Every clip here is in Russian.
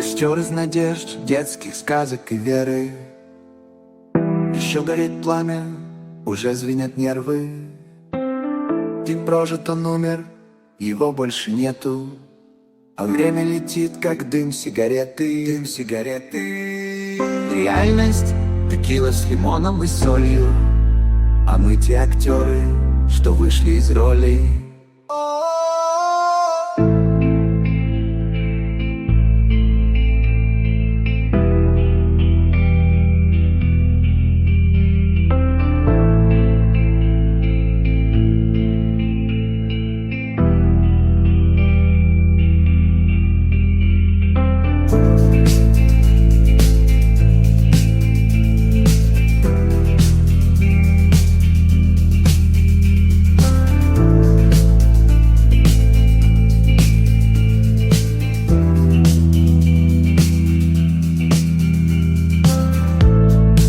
Костер из надежд, детских сказок и веры. Еще горит пламя, уже звенят нервы. День прожит, он умер, его больше нету. А время летит, как дым сигареты. Дым сигареты. Реальность текила с лимоном и солью. А мы те актеры, что вышли из роли.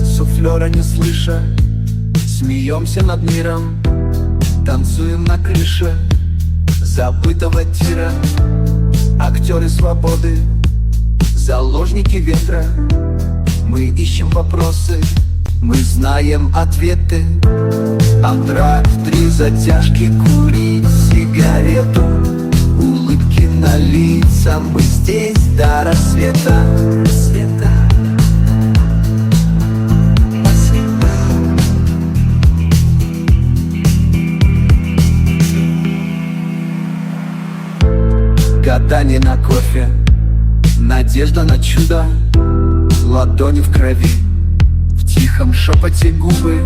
Суфлера не слыша, смеемся над миром, танцуем на крыше забытого тира. Актеры свободы, заложники ветра. Мы ищем вопросы, мы знаем ответы. Антракт, 3 затяжки, курить сигарету. Улыбки на лица, мы здесь до рассвета. Гадание на кофе, надежда на чудо. Ладони в крови, в тихом шепоте губы.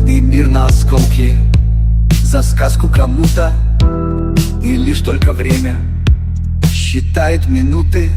И мир на осколки, за сказку кому-то. И лишь только время считает минуты.